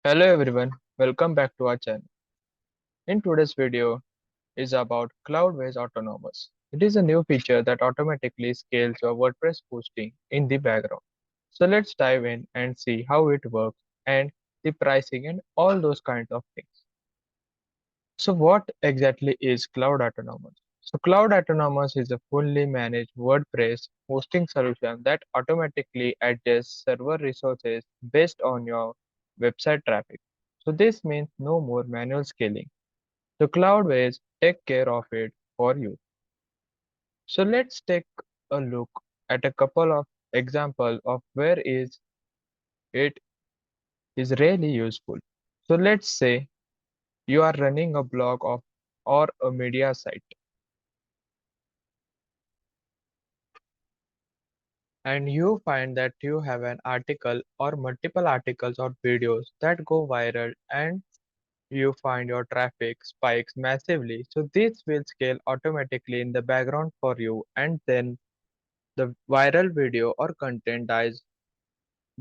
Hello everyone, welcome back to our channel. In today's video is about Cloudways Autonomous. It is a new feature that automatically scales your WordPress hosting in the background. So let's dive in and see how it works and the pricing and all those kinds of things. So what exactly is Cloud Autonomous? So Cloud Autonomous is a fully managed WordPress hosting solution that automatically adjusts server resources based on your website traffic. So this means no more manual scaling. The Cloudways take care of it for you. So let's take a look at a couple of examples of where is it is really useful. So let's say you are running a blog of or a media site and you find that you have an article or multiple articles or videos that go viral and you find your traffic spikes massively. So this will scale automatically in the background for you, and then the viral video or content dies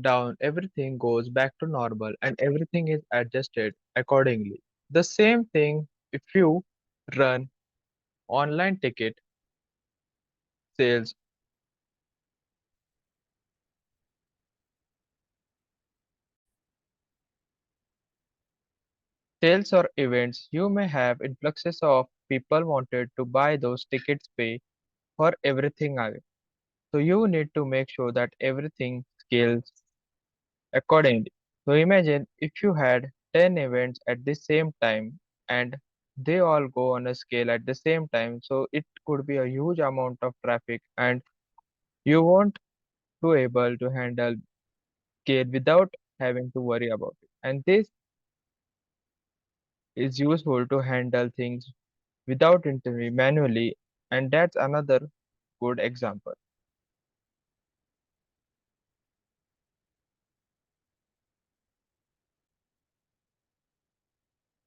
down, everything goes back to normal and everything is adjusted accordingly. The same thing if you run online ticket sales sales or events, you may have influxes of people wanted to buy those tickets pay for everything away. So you need to make sure that everything scales accordingly. So imagine if you had 10 events at the same time and they all go on a scale at the same time. So it could be a huge amount of traffic and you won't be able to handle scale without having to worry about it. And this is useful to handle things without intervening manually. And that's another good example.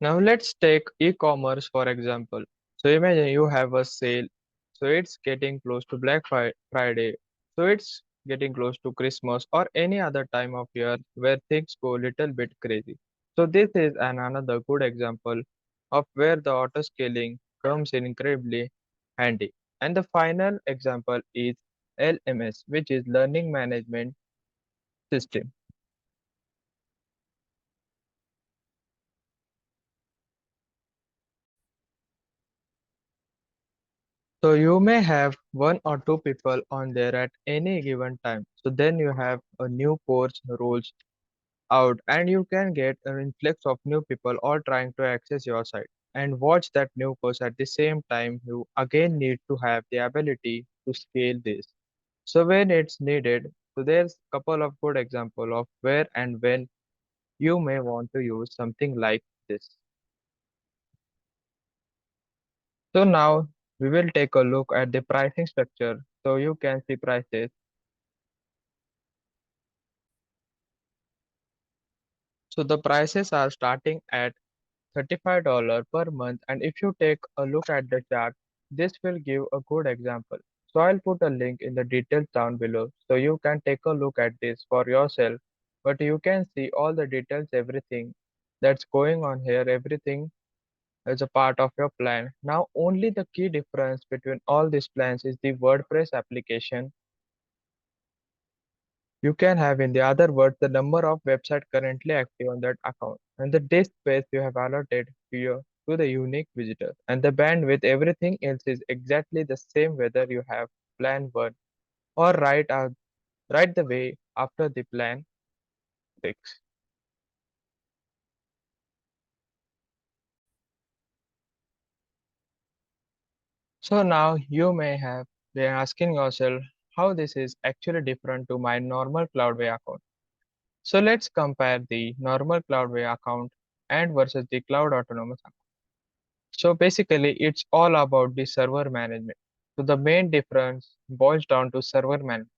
Now let's take e-commerce for example. So imagine you have a sale. So it's getting close to Friday. So it's getting close to Christmas or any other time of year where things go a little bit crazy. So this is another good example of where the auto scaling comes in incredibly handy. And the final example is LMS, which is Learning Management System. So you may have one or two people on there at any given time. So then you have a new course rolls out and you can get an influx of new people all trying to access your site and watch that new course at the same time. You again need to have the ability to scale this. So when it's needed, so there's a couple of good example of where and when you may want to use something like this. So now we will take a look at the pricing structure so you can see prices. So the prices are starting at $35 per month, and if you take a look at the chart, this will give a good example. So I'll put a link in the details down below so you can take a look at this for yourself. But you can see all the details, everything that's going on here, everything is a part of your plan. Now only the key difference between all these plans is the WordPress application you can have, in the other words, the number of websites currently active on that account and the disk space you have allotted to the unique visitor. And the bandwidth, everything else is exactly the same whether you have plan 1 or right the way after the plan 6. So now you may have been asking yourself how this is actually different to my normal Cloudway account. So let's compare the normal Cloudway account and versus the Cloud Autonomous account. So basically, it's all about the server management. So the main difference boils down to server management.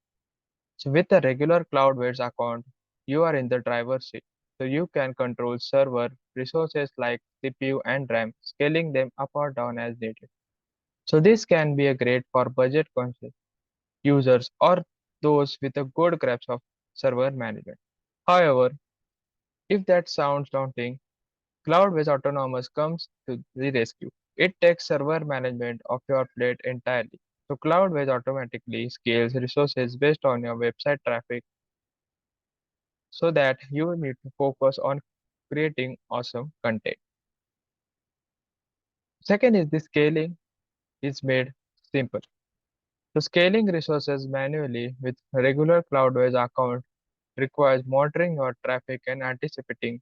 So with a regular Cloudways account, you are in the driver's seat. So you can control server resources like CPU and RAM, scaling them up or down as needed. So this can be a great for budget conscious users or those with a good grasp of server management. However, If that sounds daunting, Cloudways Autonomous comes to the rescue. It takes server management off your plate entirely. So Cloudways automatically scales resources based on your website traffic so that you need to focus on creating awesome content. Second is the scaling is made simple. So scaling resources manually with regular Cloudways account requires monitoring your traffic and anticipating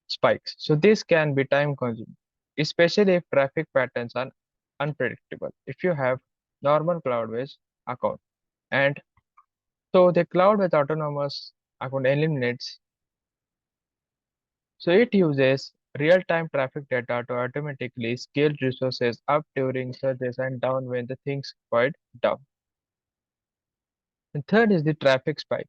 spikes. So this can be time consuming, especially if traffic patterns are unpredictable. If you have normal Cloudways account, and so the Cloudways Autonomous account eliminates. So it uses real-time traffic data to automatically scale resources up during surges and down when the things quiet down. And third is the traffic spike.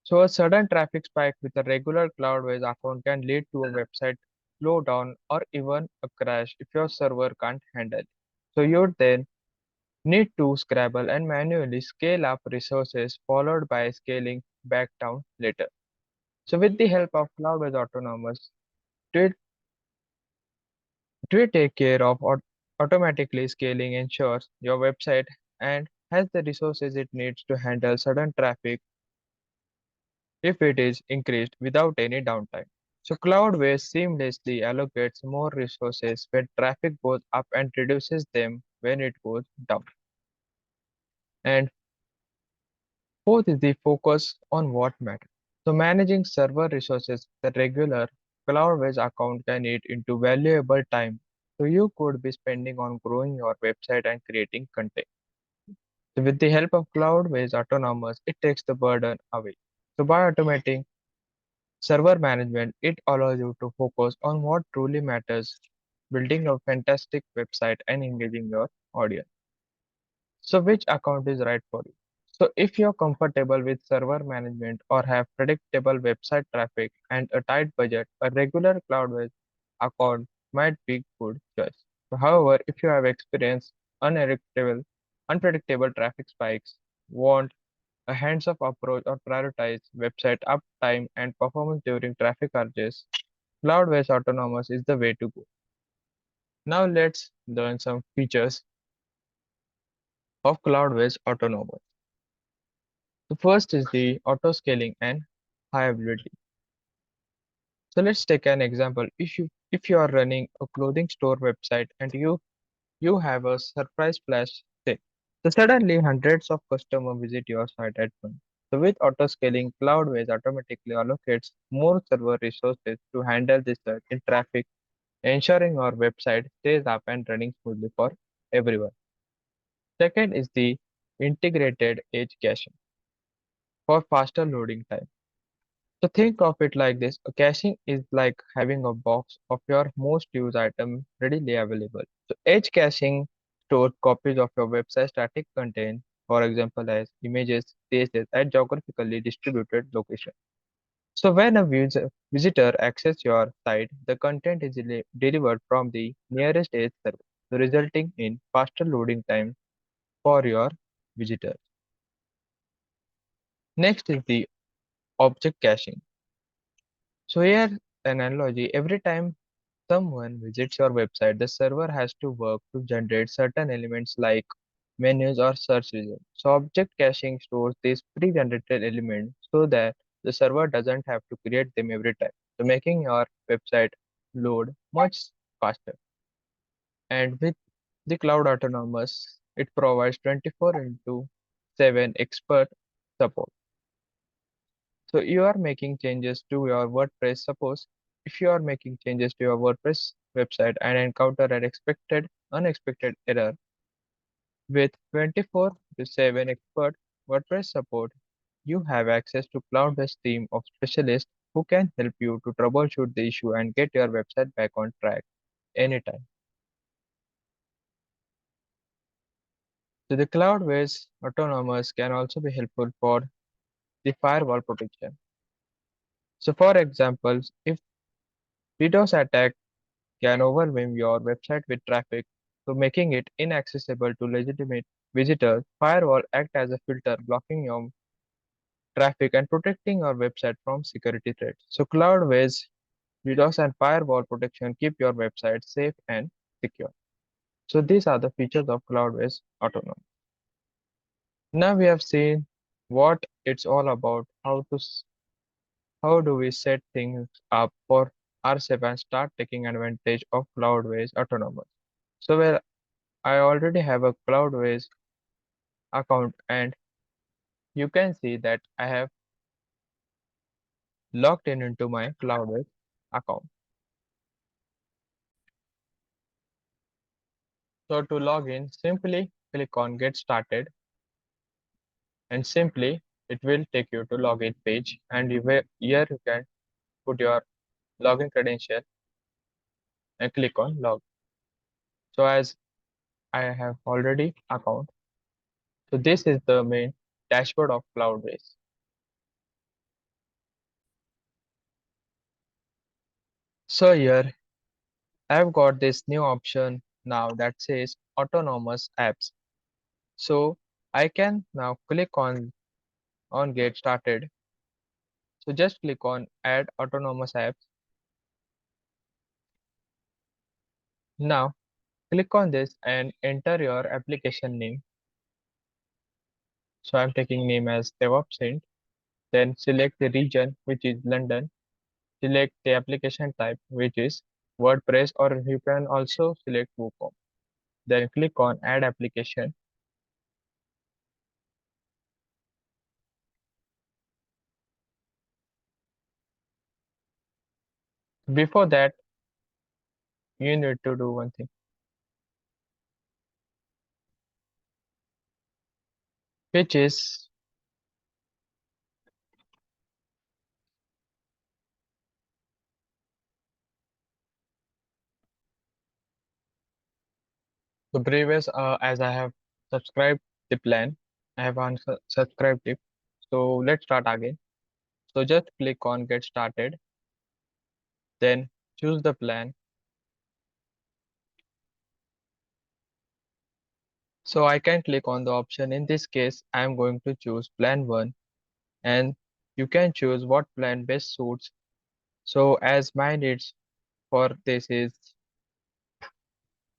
So a sudden traffic spike with a regular Cloudways account can lead to a website slowdown or even a crash if your server can't handle it. So you then need to scramble and manually scale up resources followed by scaling back down later. So with the help of Cloudways Autonomous, do it, do it take care of automatically scaling ensures your website and has the resources it needs to handle sudden traffic if it is increased without any downtime. So Cloudways seamlessly allocates more resources when traffic goes up and reduces them when it goes down. And fourth is the focus on what matters. So managing server resources, the regular Cloudways account can eat into valuable time. So you could be spending on growing your website and creating content. So with the help of Cloudways Autonomous, it takes the burden away. So by automating server management, it allows you to focus on what truly matters, building a fantastic website and engaging your audience. So which account is right for you? So if you're comfortable with server management or have predictable website traffic and a tight budget, a regular Cloudways account might be good choice. So however, if you have experienced unpredictable traffic spikes, want a hands-off approach or prioritize website uptime and performance during traffic surges, Cloudways Autonomous is the way to go. Now let's learn some features of Cloudways Autonomous. The first is the auto scaling and high availability. So let's take an example. If you are running a clothing store website and you have a surprise flash sale, so suddenly hundreds of customers visit your site at once. So with auto scaling, Cloudways automatically allocates more server resources to handle this surge in traffic, ensuring your website stays up and running smoothly for everyone. Second is the integrated edge caching for faster loading time. So think of it like this. A caching is like having a box of your most used item readily available. So edge caching stores copies of your website static content, for example, as images, pages at geographically distributed location. So when a visitor accesses your site, the content is delivered from the nearest edge server, so resulting in faster loading time for your visitors. Next is the object caching. So here an analogy, every time someone visits your website, the server has to work to generate certain elements like menus or search results. So object caching stores these pre-generated elements so that the server doesn't have to create them every time. So making your website load much faster. And with the Cloud Autonomous, it provides 24 into 7 expert support. So you are making changes to your WordPress. Suppose if you are making changes to your WordPress website and encounter an unexpected error with 24 to 7 expert WordPress support, you have access to cloud-based team of specialists who can help you to troubleshoot the issue and get your website back on track anytime. So the cloud-based autonomous can also be helpful for the firewall protection. So for example, if DDoS attack can overwhelm your website with traffic, so making it inaccessible to legitimate visitors. Firewall act as a filter, blocking your traffic and protecting your website from security threats. So Cloudways DDoS and firewall protection keep your website safe and secure. So these are the features of Cloudways Autonomous. Now we have seen what it's all about, how do we set things up for ourselves and start taking advantage of Cloudways Autonomous. So well, I already have a Cloudways account and you can see that I have logged in into my Cloudways account. So to log in, simply click on Get Started and simply it will take you to login page and here you can put your login credential and click on log. So as I have already account, so this is the main dashboard of Cloudways. So here I've got this new option now that says autonomous apps. So I can now click on get started. So just click on add autonomous apps. Now click on this and enter your application name. So I'm taking name as DevOps Hint. Then select the region which is London. Select the application type which is WordPress or you can also select WooCommerce. Then click on add application. Before that you need to do one thing which is the previous as I have subscribed the plan. I have unsubscribed it. So let's start again. So just click on get started. Then choose the plan. So I can click on the option. In this case, I am going to choose plan 1 and you can choose what plan best suits. So as my needs for this is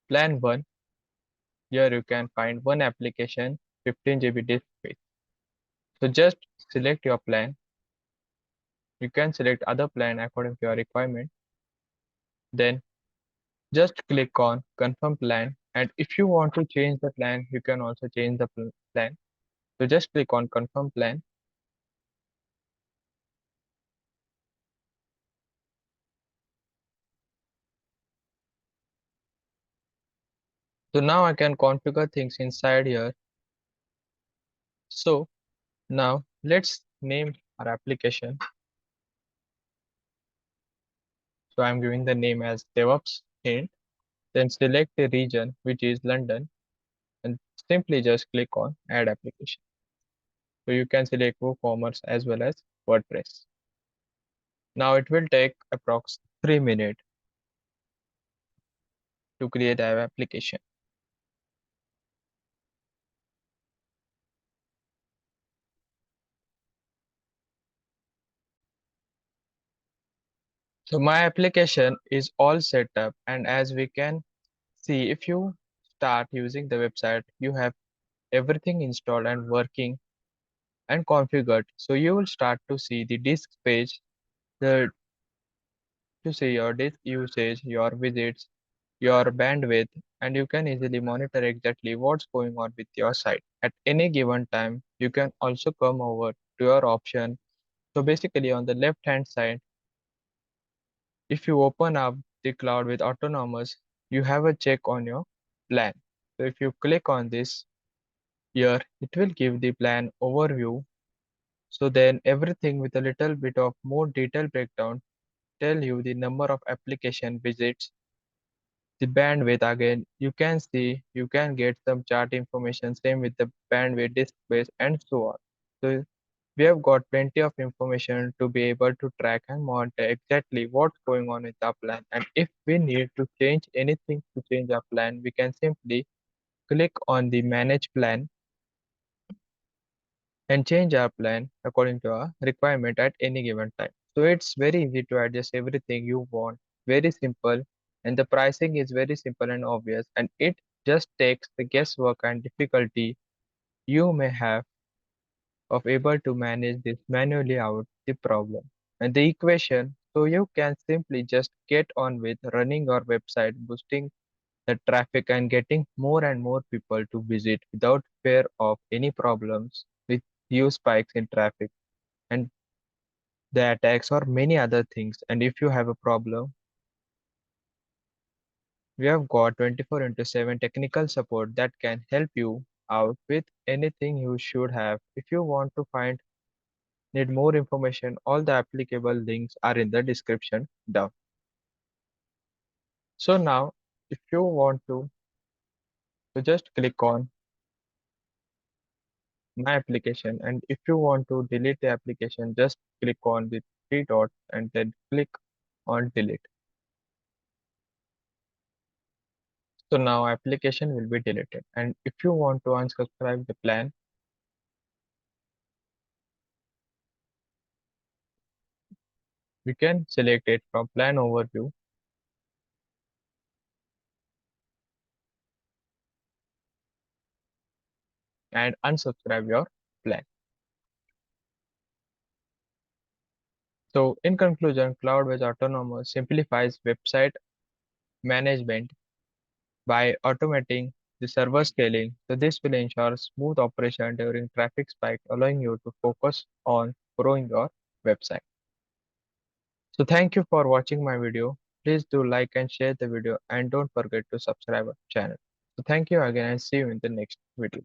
plan 1, here you can find one application 15 GB disk space. So just select your plan. You can select other plan according to your requirement. Then just click on confirm plan and if you want to change the plan, you can also change the plan. So just click on confirm plan. So now I can configure things inside here. So now let's name our application. So I'm giving the name as DevOps Hint. Then select the region which is London and simply just click on add application. So you can select WooCommerce as well as WordPress. Now it will take approx 3 minutes to create our application. So my application is all set up and as we can see if you start using the website you have everything installed and working and configured. So you will start to see the disk page, the to see your disk usage, your visits, your bandwidth, and you can easily monitor exactly what's going on with your site. At any given time, you can also come over to your option. So basically on the left hand side, if you open up the cloud with autonomous, you have a check on your plan. So if you click on this here, it will give the plan overview. So then everything with a little bit of more detailed breakdown tell you the number of application visits, the bandwidth again, you can see, you can get some chart information, same with the bandwidth, disk space, and so on. So we have got plenty of information to be able to track and monitor exactly what's going on with our plan. And if we need to change anything to change our plan, we can simply click on the manage plan. and change our plan according to our requirement at any given time. So it's very easy to adjust everything you want, very simple, and the pricing is very simple and obvious, and it just takes the guesswork and difficulty you may have of able to manage this manually out the problem and the equation, so you can simply just get on with running your website, boosting the traffic and getting more and more people to visit without fear of any problems with huge spikes in traffic and the attacks or many other things. And if you have a problem, we have got 24 into 7 technical support that can help you out with anything you should have. If you want to find need more information, all the applicable links are in the description down. So now if you want to, so just click on my application, and if you want to delete the application, just click on the three dots and then click on delete. So now application will be deleted, and if you want to unsubscribe the plan, you can select it from plan overview and unsubscribe your plan. So in conclusion, Cloudways Autonomous simplifies website management by automating the server scaling. So this will ensure smooth operation during traffic spike, allowing you to focus on growing your website. So thank you for watching my video. Please do like and share the video, and don't forget to subscribe our channel. So thank you again, and see you in the next video.